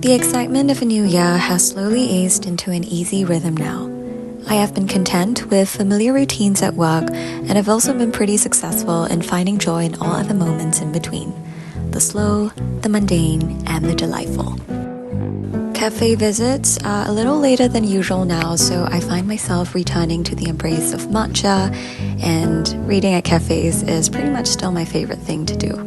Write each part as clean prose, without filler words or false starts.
The excitement of a new year has slowly eased into an easy rhythm now. I have been content with familiar routines at work, and have also been pretty successful in finding joy in all other moments in between. The slow, the mundane, and the delightful. Cafe visits are a little later than usual now, so I find myself returning to the embrace of matcha, and reading at cafes is pretty much still my favorite thing to do.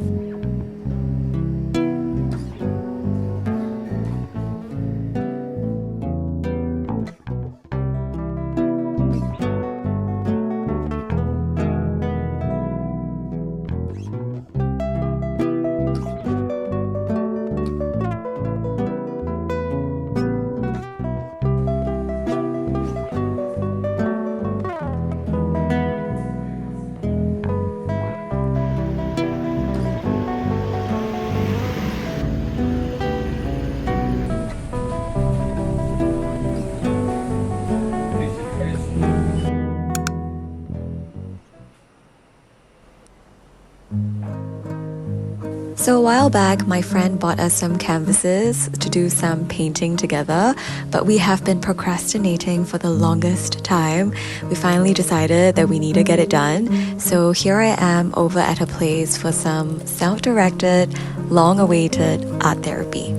So a while back, my friend bought us some canvases to do some painting together, but we have been procrastinating for the longest time. We finally decided that we need to get it done. So here I am over at her place for some self-directed, long-awaited art therapy.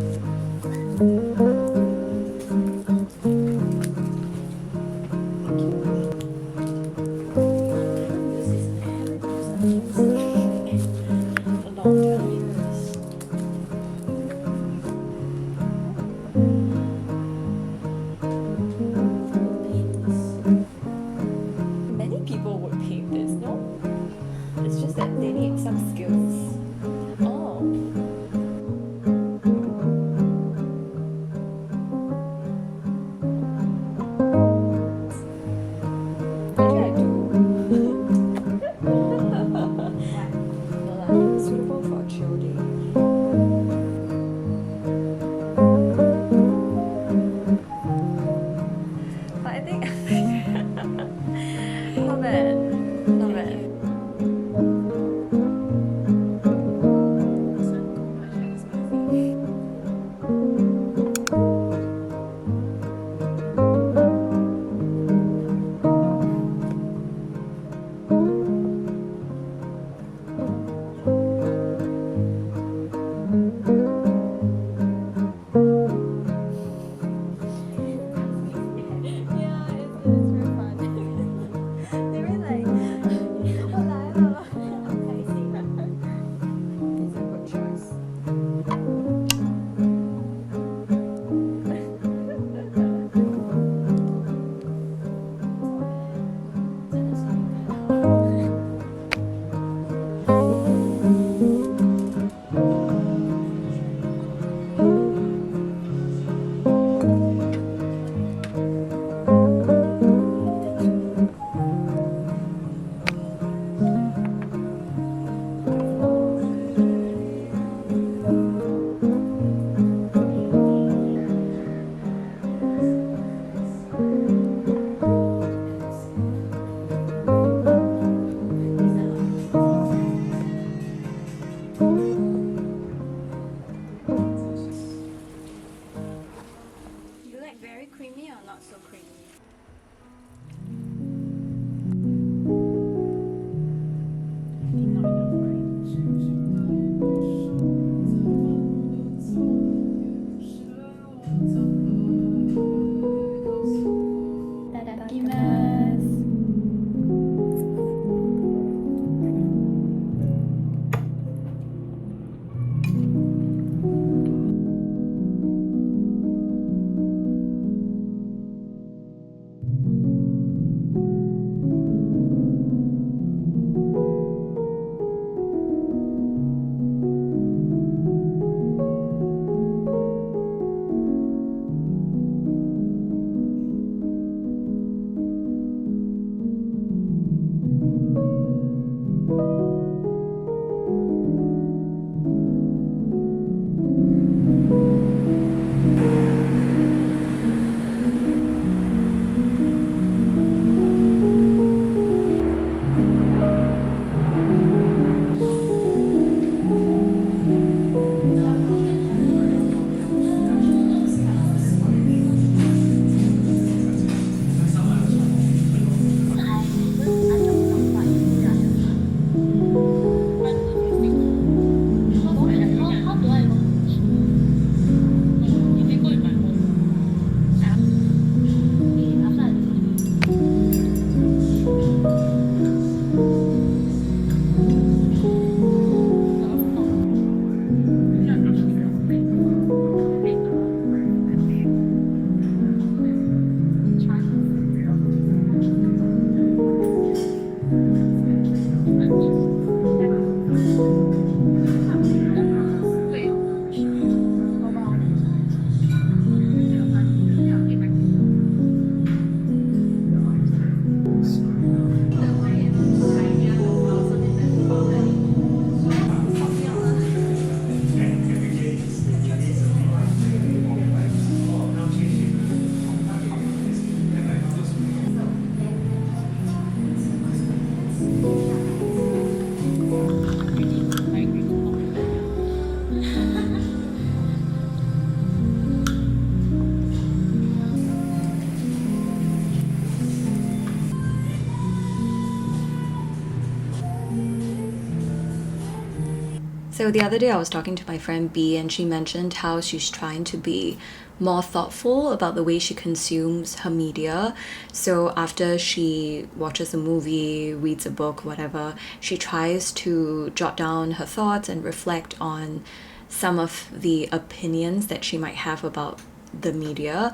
They need some skills. Oh. Maybe I do. No lah, suitable for a chill day. But I think not bad. Not bad. Creamy or not so creamy? So the other day I was talking to my friend B and she mentioned how she's trying to be more thoughtful about the way she consumes her media. So after she watches a movie, reads a book, whatever, she tries to jot down her thoughts and reflect on some of the opinions that she might have about the media.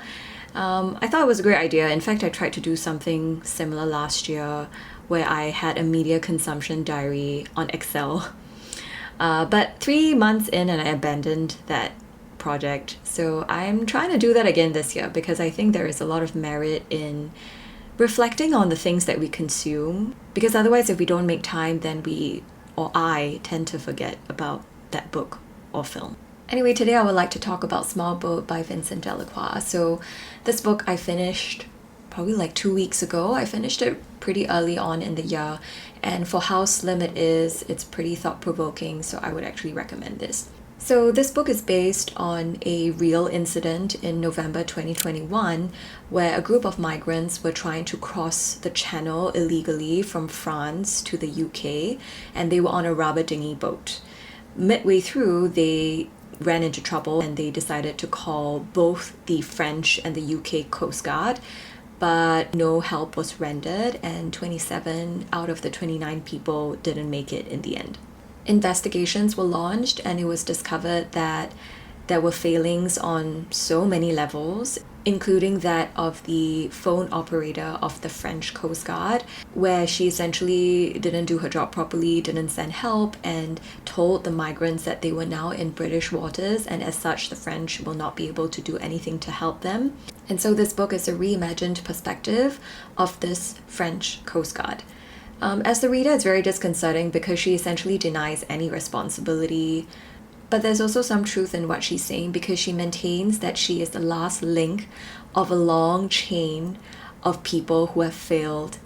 I thought it was a great idea. In fact, I tried to do something similar last year where I had a media consumption diary on Excel. But 3 months in, and I abandoned that project. So I'm trying to do that again this year because I think there is a lot of merit in reflecting on the things that we consume. Because otherwise, if we don't make time, then we, or I, tend to forget about that book or film. Anyway, today I would like to talk about Small Boat by Vincent Delacroix. So this book I finished probably like 2 weeks ago. I finished it pretty early on in the year, and for how slim it is, it's pretty thought-provoking, so I would actually recommend this. So this book is based on a real incident in November 2021 where a group of migrants were trying to cross the channel illegally from France to the UK, and they were on a rubber dinghy boat. Midway through, they ran into trouble and they decided to call both the French and the UK Coast Guard, but no help was rendered, and 27 out of the 29 people didn't make it in the end. Investigations were launched and it was discovered that there were failings on so many levels, including that of the phone operator of the French Coast Guard, where she essentially didn't do her job properly, didn't send help, and told the migrants that they were now in British waters, and as such, the French will not be able to do anything to help them. And so this book is a reimagined perspective of this French Coast Guard. As the reader, it's very disconcerting because she essentially denies any responsibility. But there's also some truth in what she's saying because she maintains that she is the last link of a long chain of people who have failed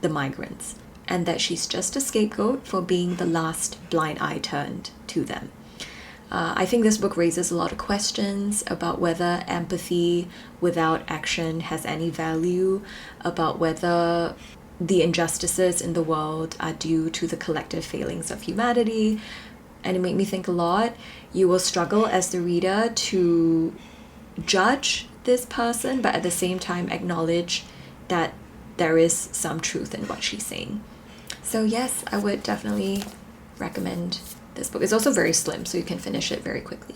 the migrants, and that she's just a scapegoat for being the last blind eye turned to them. I think this book raises a lot of questions about whether empathy without action has any value, about whether the injustices in the world are due to the collective failings of humanity. And it made me think a lot. You will struggle as the reader to judge this person, but at the same time acknowledge that there is some truth in what she's saying. So yes, I would definitely recommend this book. It's also very slim, so you can finish it very quickly.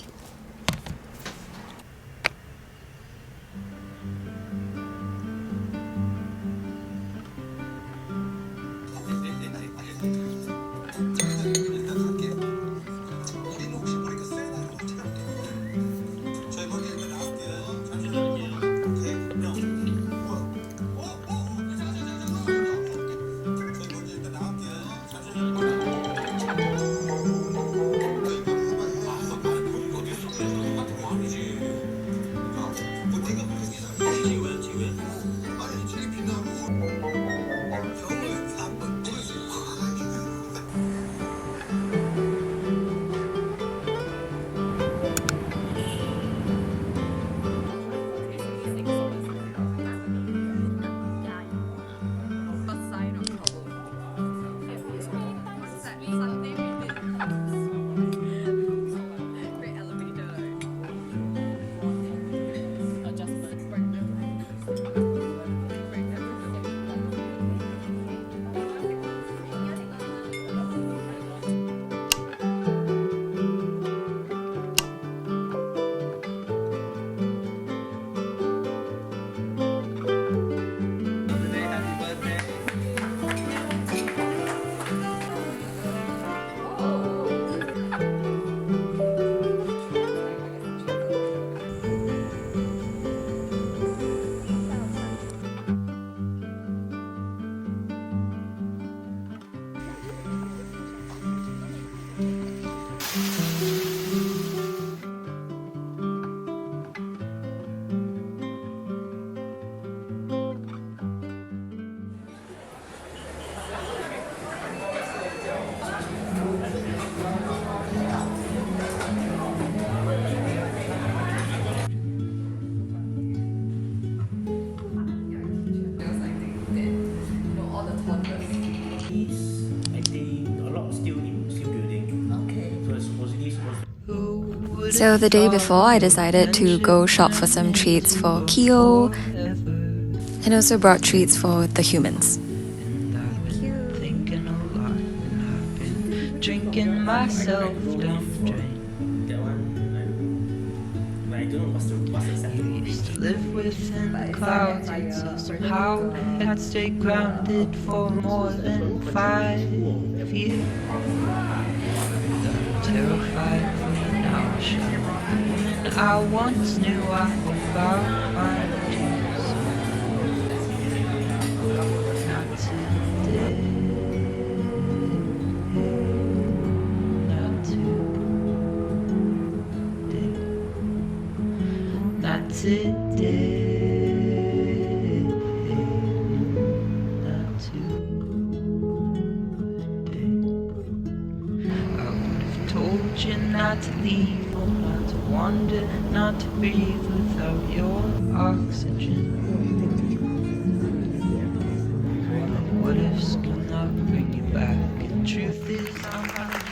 So the day before, I decided to go shop for some treats for Kyo and also brought treats for the humans. Thinking a lot, and I've been drinking myself down the drain. You used to live within the clouds, and so somehow I had stayed grounded for more than 5 years. I'm terrified for you now. I show the woman I once knew I hope I'll find you soon. Not today. Not today. Not today. Not today. I would have told you not to leave, or not to wander, not to breathe without your oxygen. But what ifs cannot bring you back, and truth is I'm not.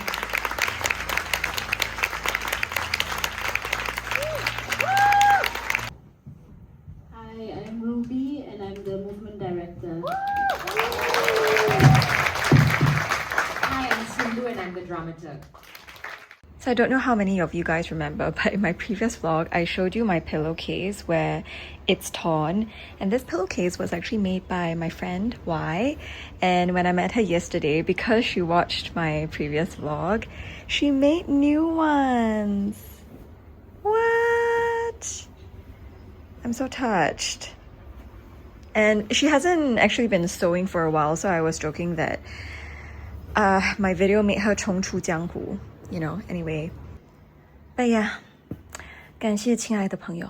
Hi, I'm Ruby and I'm the movement director. Hi, I'm Sindhu and I'm the dramaturg. So I don't know how many of you guys remember, but in my previous vlog, I showed you my pillowcase where it's torn. And this pillowcase was actually made by my friend, Y. And when I met her yesterday, because she watched my previous vlog, she made new ones. What? I'm so touched. And she hasn't actually been sewing for a while, so I was joking that my video made her 重出江湖. You know, anyway. But yeah, 感谢亲爱的朋友。